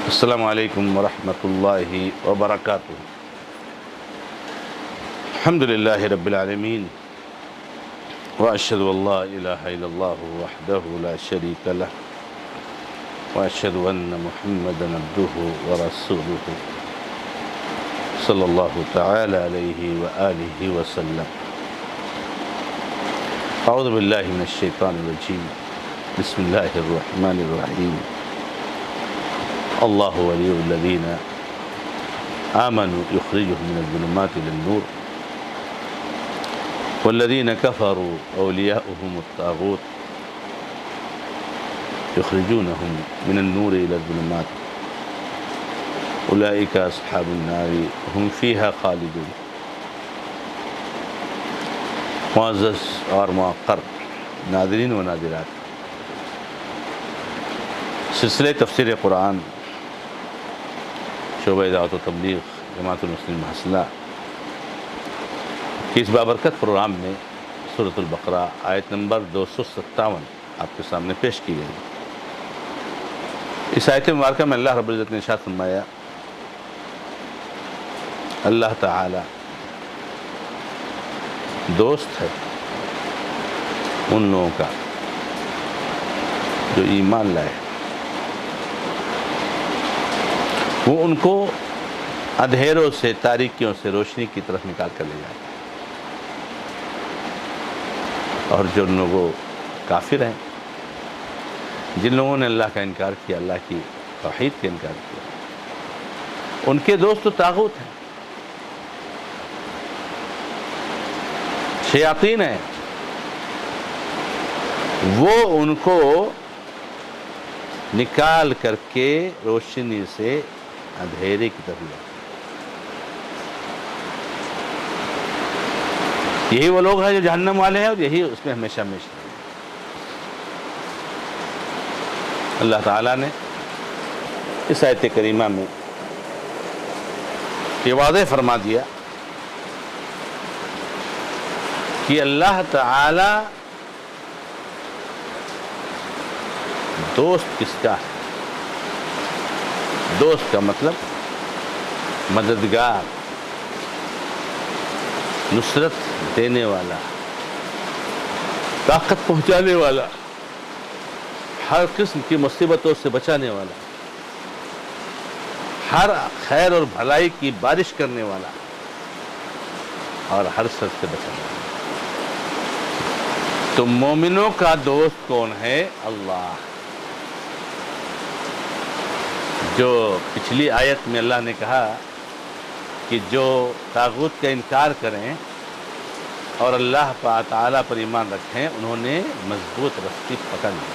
السلام علیکم ورحمۃ اللہ وبرکاتہ۔ الحمد للہ رب العالمین واشہد ان لا الہ الا اللہ وحدہ لا شریک لہ واشہد ان محمدا عبدہ ورسولہ صلی اللہ تعالی علیہ وآلہ وسلم۔ اعوذ باللہ من الشیطان الرجیم، بسم اللہ الرحمن الرحیم۔ اللہ ولی الذین آمنوا یخرجهم من الظلمات إلى النور والذین کفروا اولیاؤهم الطاغوت یخرجونهم من النور إلى الظلمات اولئک اصحاب النار هم فیہا خالدون۔ معزز اور موقر ناظرین و ناظرات، سلسلہ تفسیر قرآن شعبہ دعوت و تبلیغ جماعت المسلمین محصلہ کہ اس بابرکت پروگرام میں سورۃ البقرہ آیت نمبر 257 آپ کے سامنے پیش کی گئی۔ اس آیت مبارکہ میں اللہ رب العزت نے ارشاد فرمایا، اللہ تعالی دوست ہے ان لوگوں کا جو ایمان لائے، وہ ان کو اندھیروں سے، تاریکیوں سے روشنی کی طرف نکال کر لے جاتا ہے۔ اور جو لوگ کافر ہیں، جن لوگوں نے اللہ کا انکار کیا، اللہ کی توحید کا انکار کیا، ان کے دوست تو طاغوت ہیں، شیاطین ہیں، وہ ان کو نکال کر کے روشنی سے اندھیرے کی طرف لے۔ یہی وہ لوگ ہیں جو جہنم والے ہیں، اور یہی اس میں ہمیشہ ہمیشہ رہیں گے۔ اللہ تعالیٰ نے اس آیت کریمہ میں یہ واضح فرما دیا کہ اللہ تعالی دوست کس کا ہے۔ دوست کا مطلب مددگار، نصرت دینے والا، طاقت پہنچانے والا، ہر قسم کی مصیبتوں سے بچانے والا، ہر خیر اور بھلائی کی بارش کرنے والا، اور ہر شر سے بچانے والا۔ تو مومنوں کا دوست کون ہے؟ اللہ۔ جو پچھلی آیت میں اللہ نے کہا کہ جو طاغوت کا انکار کریں اور اللہ تعالیٰ پر ایمان رکھیں، انہوں نے مضبوط رسی پکڑ لی۔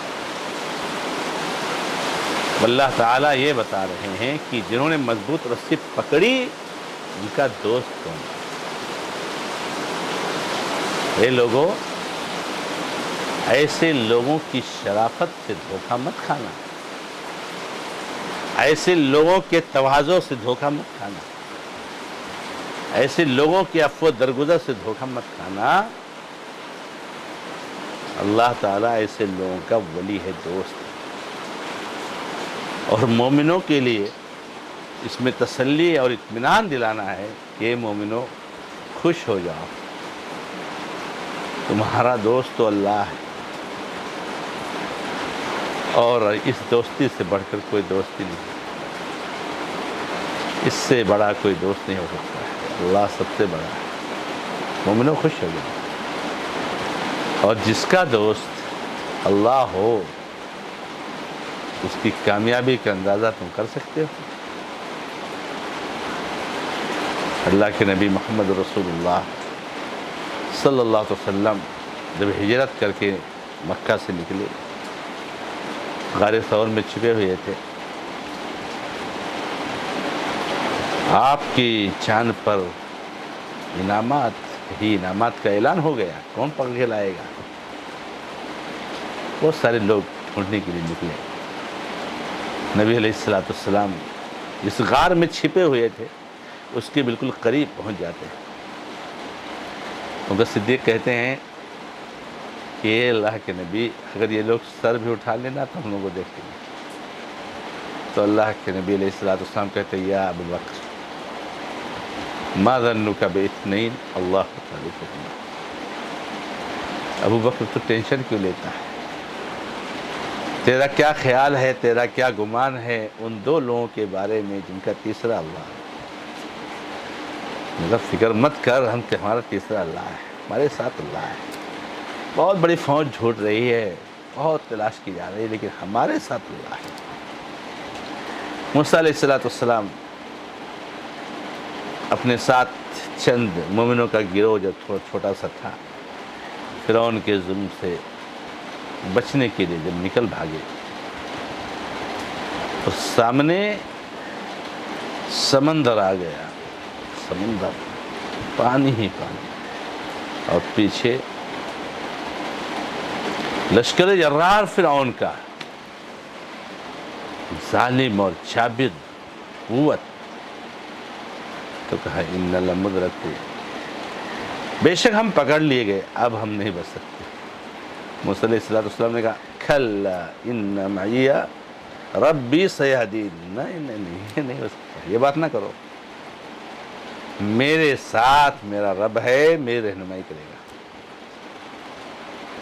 اللہ تعالیٰ یہ بتا رہے ہیں کہ جنہوں نے مضبوط رسی پکڑی، ان کا دوست کون ہے؟ اے لوگوں، ایسے لوگوں کی شرافت سے دھوکہ مت کھانا، ایسے لوگوں کے تواضع سے دھوکہ مت کھانا، ایسے لوگوں کے عفو درگزر سے دھوکہ مت کھانا۔ اللہ تعالیٰ ایسے لوگوں کا ولی ہے، دوست ہے۔ اور مومنوں کے لیے اس میں تسلی اور اطمینان دلانا ہے کہ مومنوں خوش ہو جاؤ، تمہارا دوست تو اللہ ہے، اور اس دوستی سے بڑھ کر کوئی دوستی نہیں، اس سے بڑا کوئی دوست نہیں ہو سکتا ہے، اللہ سب سے بڑا ہے۔ مومنوں خوش ہو جاؤ، اور جس کا دوست اللہ ہو، اس کی کامیابی کا اندازہ تم کر سکتے ہو۔ اللہ کے نبی محمد رسول اللہ صلی اللہ علیہ وسلم جب ہجرت کر کے مکہ سے نکلے، غار ثور میں چھپے ہوئے تھے، آپ کی چاند پر انعامات کا اعلان ہو گیا، کون پکڑ کے لائے گا؟ بہت سارے لوگ ڈھونڈنے کے لیے نکلے۔ نبی علیہ السلام جس غار میں چھپے ہوئے تھے، اس کے بالکل قریب پہنچ جاتے ہیں۔ ان کا صدیق کہتے ہیں کہ اے اللہ کے نبی، اگر یہ لوگ سر بھی اٹھا لینا تو ہم لوگوں کو دیکھتے ہیں۔ تو اللہ کے نبی علیہ السلام کہتے یا ابو بکر ما ظنک باثنین اللہ ثالثہما، ابو بکر تو ٹینشن کیوں لیتا ہے؟ تیرا کیا خیال ہے، تیرا کیا گمان ہے ان دو لوگوں کے بارے میں جن کا تیسرا اللہ ہے؟ مطلب فکر مت کر، ہم ہمارا تیسرا اللہ ہے، ہمارے ساتھ اللہ ہے۔ بہت بڑی فوج جھوٹ رہی ہے، بہت تلاش کی جا رہی ہے، لیکن ہمارے ساتھ اللہ ہے۔ موسیٰ علیہ السلام اپنے ساتھ چند مومنوں کا گروہ جو چھوٹا سا تھا، فرعون کے ظلم سے بچنے کے لیے جب نکل بھاگے تو سامنے سمندر آ گیا، سمندر، پانی ہی پانی، اور پیچھے لشکر جرار فرعون کا، ظالم اور جابر قوت۔ تو کہا ان لمدرکون، بے شک ہم پکڑ لیے گئے، اب ہم نہیں بچ سکتے۔ موسیٰ علیہ السلام نے کہا کھلا ان معی ربی سیہدین، نہیں، یہ نہیں ہو سکتا، یہ بات نہ کرو، میرے ساتھ میرا رب ہے، میری رہنمائی کرے گا۔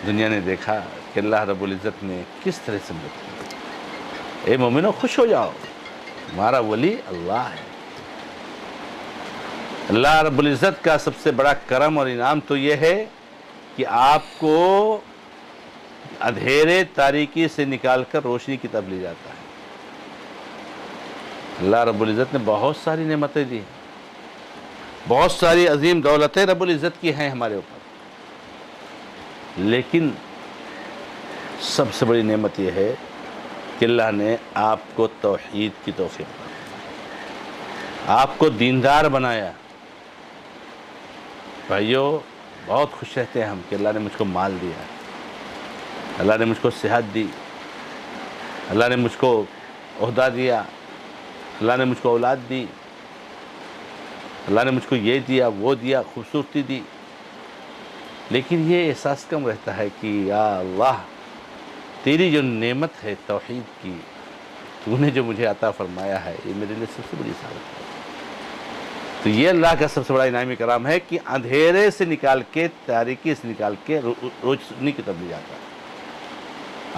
دنیا نے دیکھا کہ اللہ رب العزت نے کس طرح سے مدد کی۔ اے مومنو خوش ہو جاؤ، ہمارا ولی اللہ ہے۔ اللہ رب العزت کا سب سے بڑا کرم اور انعام تو یہ ہے کہ آپ کو اندھیرے تاریکی سے نکال کر روشنی کی طرف لے جاتا ہے۔ اللہ رب العزت نے بہت ساری نعمتیں دی، بہت ساری عظیم دولتیں رب العزت کی ہیں ہمارے اوپر، لیکن سب سے بڑی نعمت یہ ہے کہ اللہ نے آپ کو توحید کی توفیق دی، آپ کو دیندار بنایا۔ بھائیو، بہت خوش رہتے ہیں ہم کہ اللہ نے مجھ کو مال دیا، اللہ نے مجھ کو صحت دی، اللہ نے مجھ کو عہدہ دیا، اللہ نے مجھ کو اولاد دی، اللہ نے مجھ کو یہ دیا وہ دیا، خوبصورتی دی، لیکن یہ احساس کم رہتا ہے کہ یا اللہ تیری جو نعمت ہے توحید کی، تو نے جو مجھے عطا فرمایا ہے، یہ میرے لیے سب سے بڑی سعادت ہے۔ تو یہ اللہ کا سب سے بڑا انعامی کرام ہے کہ اندھیرے سے نکال کے، تاریکی سے نکال کے روشنی کی طرف لے جاتا ہے۔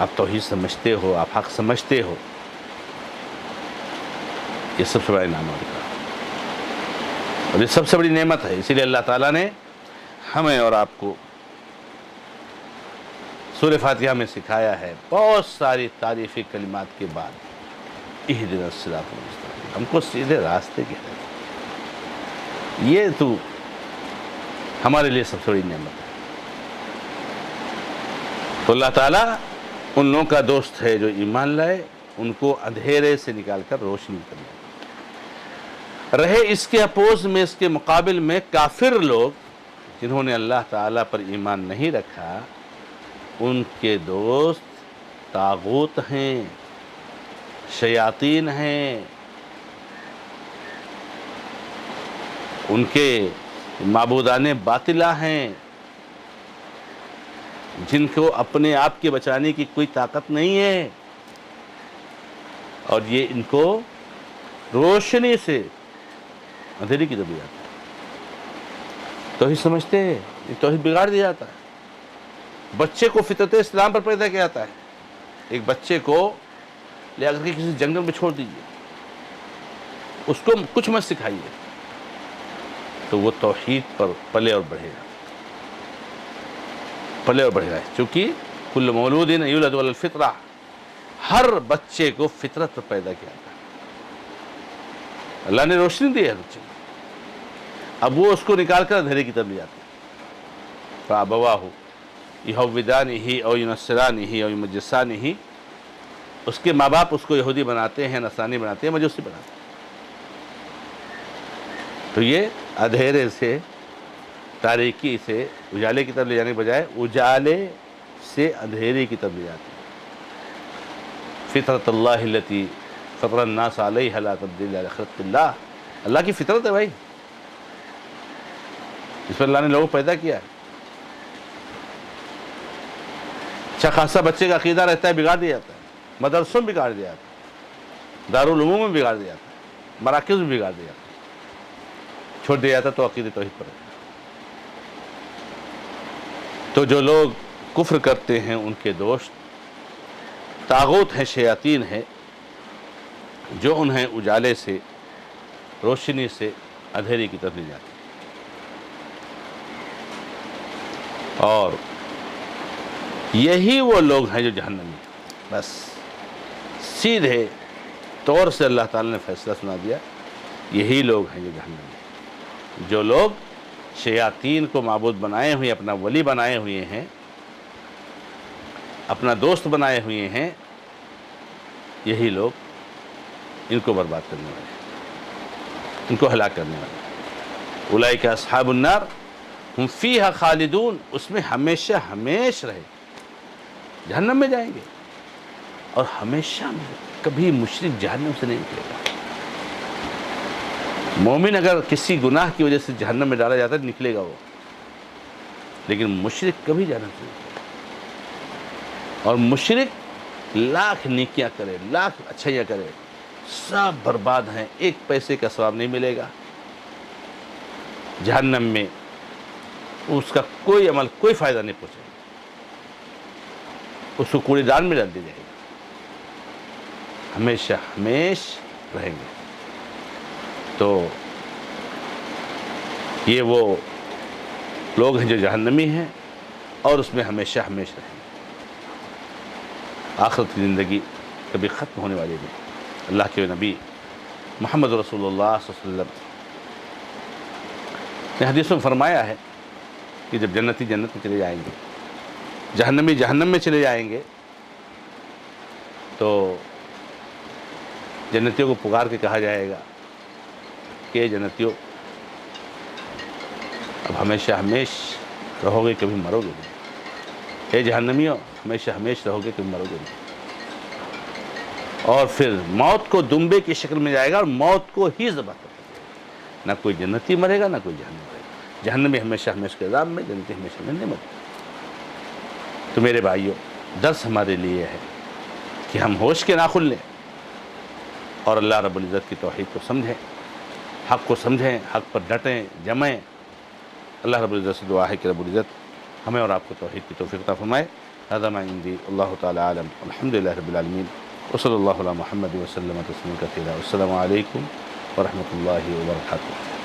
آپ توحید سمجھتے ہو، آپ حق سمجھتے ہو، یہ سب سے بڑا انعام ہے اور یہ سب سے بڑی نعمت ہے۔ اسی لیے اللہ تعالیٰ نے ہمیں اور آپ کو سورہ فاتحہ میں سکھایا ہے، بہت ساری تعریفی کلمات کے بعد اہدنا الصراط المستقیم، ہم کو سیدھے راستے کے ہے۔ یہ تو ہمارے لیے سب سے بڑی نعمت ہے۔ تو اللہ تعالیٰ ان لوگوں کا دوست ہے جو ایمان لائے، ان کو اندھیرے سے نکال کر روشنی کرے۔ رہے اس کے اپوز میں، اس کے مقابل میں کافر لوگ جنہوں نے اللہ تعالیٰ پر ایمان نہیں رکھا، ان کے دوست طاغوت ہیں، شیاطین ہیں، ان کے معبودان باطلہ ہیں، جن کو اپنے آپ کے بچانے کی کوئی طاقت نہیں ہے، اور یہ ان کو روشنی سے اندھیرے کی طرف لے جاتا ہے۔ توحید سمجھتے ہیں، یہ توحید بگاڑ دیا جاتا ہے۔ بچے کو فطرت اسلام پر پیدا کیا جاتا ہے۔ ایک بچے کو لے کر کے کسی جنگل میں چھوڑ دیجیے، اس کو کچھ مت سکھائیے، تو وہ توحید پر پلے اور بڑھے گا، پلے اور بڑھے گا، چونکہ کل مولود یولد علی الفطرہ، ہر بچے کو فطرت پر پیدا کیا جاتا ہے۔ اللہ نے روشنی دی ہے بچے کو، اب وہ اس کو نکال کر اندھیرے کی طرف لے جاتے ہیں۔ فَأَبَوَاهُ يُهَوِّدَانِهِ أَوْ يُنَصِّرَانِهِ أَوْ يُمَجِّسَانِهِ، اس کے ماں باپ اس کو یہودی بناتے ہیں، نصرانی بناتے ہیں، مجوسی بناتے ہیں۔ تو یہ اندھیرے سے، تاریکی سے اجالے کی طرف لے جانے کے بجائے اجالے سے اندھیرے کی طرف لے جاتے ہیں۔ فطرت اللہ التی فطر الناس علیہ لا تبدیل لخلق اللہ، اللہ کی فطرت ہے بھائی، اس پر اللہ نے لوگوں کو پیدا کیا ہے۔ اچھا خاصا بچے کا عقیدہ رہتا ہے، بگاڑ دیا جاتا ہے، مدرسوں میں بگاڑ دیا جاتا ہے۔ دارالعلوم میں بگاڑ دیا جاتا ہے، مراکز میں بگاڑ دیا جاتا ہے، چھوڑ دیا جاتا ہے تو عقیدہ توحید پر ہے۔ تو جو لوگ کفر کرتے ہیں ان کے دوست طاغوت ہیں، شیاطین ہیں، جو انہیں اجالے سے، روشنی سے اندھیرے کی طرف لے جاتے ہیں، اور یہی وہ لوگ ہیں جو جہنم میں ہیں۔ بس سیدھے طور سے اللہ تعالیٰ نے فیصلہ سنا دیا، یہی لوگ ہیں جو جہنم میں ہیں۔ جو لوگ شیاطین کو معبود بنائے ہوئے، اپنا ولی بنائے ہوئے ہیں، اپنا دوست بنائے ہوئے ہیں، یہی لوگ ان کو برباد کرنے والے ہیں، ان کو ہلاک کرنے والے ہیں۔ اولئک اصحاب النار ہم فیہا خالدون، اس میں ہمیشہ ہمیش رہے، جہنم میں جائیں گے اور ہمیشہ میں، کبھی مشرک جہنم سے نہیں نکلے گا۔ مومن اگر کسی گناہ کی وجہ سے جہنم میں ڈالا جاتا ہے نکلے گا وہ، لیکن مشرک کبھی جہنم سے نہیں نکلے گا۔ اور مشرک لاکھ نیکیاں کرے، لاکھ اچھائیاں کرے، سب برباد ہیں، ایک پیسے کا ثواب نہیں ملے گا۔ جہنم میں اس کا کوئی عمل کوئی فائدہ نہیں پہنچے گا، اس کو کوڑی دان میں ڈال دی جائے گی، ہمیشہ ہمیش رہیں گے۔ تو یہ وہ لوگ ہیں جو جہنمی ہیں اور اس میں ہمیشہ ہمیش رہیں گے۔ آخرت کی زندگی کبھی ختم ہونے والی نہیں۔ اللہ کے نبی محمد رسول اللہ صلی اللہ علیہ وسلم نے حدیث میں فرمایا ہے کہ جب جنتی جنت میں چلے جائیں گے، جہنمی جہنم میں چلے جائیں گے، تو جنتیوں کو پکار کے کہا جائے گا کہ جنتیوں اب ہمیشہ ہمیش رہو گے، کبھی مرو گے نہیں۔ اے جہنمیوں، ہمیشہ ہمیش رہو گے، کبھی مرو گے نہیں۔ اور پھر موت کو دمبے کی شکل میں جائے گا اور موت کو ہی ذبح کر دے گا۔ نہ کوئی جنتی مرے گا، نہ کوئی جہنمی مرے گا۔ جہنمی ہمیشہ ہمیش کے عذاب میں، جنتی ہمیشہ میں نہیں مرے۔ تو میرے بھائیوں، درس ہمارے لیے ہے کہ ہم ہوش کے ناخن لیں اور اللہ رب العزت کی توحید کو سمجھیں، حق کو سمجھیں، حق پر ڈٹیں، جمیں۔ اللہ رب العزت سے دعا ہے کہ رب العزت ہمیں اور آپ کو توحید کی توفیق عطا فرمائے۔ هذا ما عندي، اللہ تعالی عالم، الحمد للہ رب العالمین، وصلی اللہ علی محمد وسلم تسلیما کثیرا۔ السلام علیکم ورحمۃ اللہ وبرکاتہ۔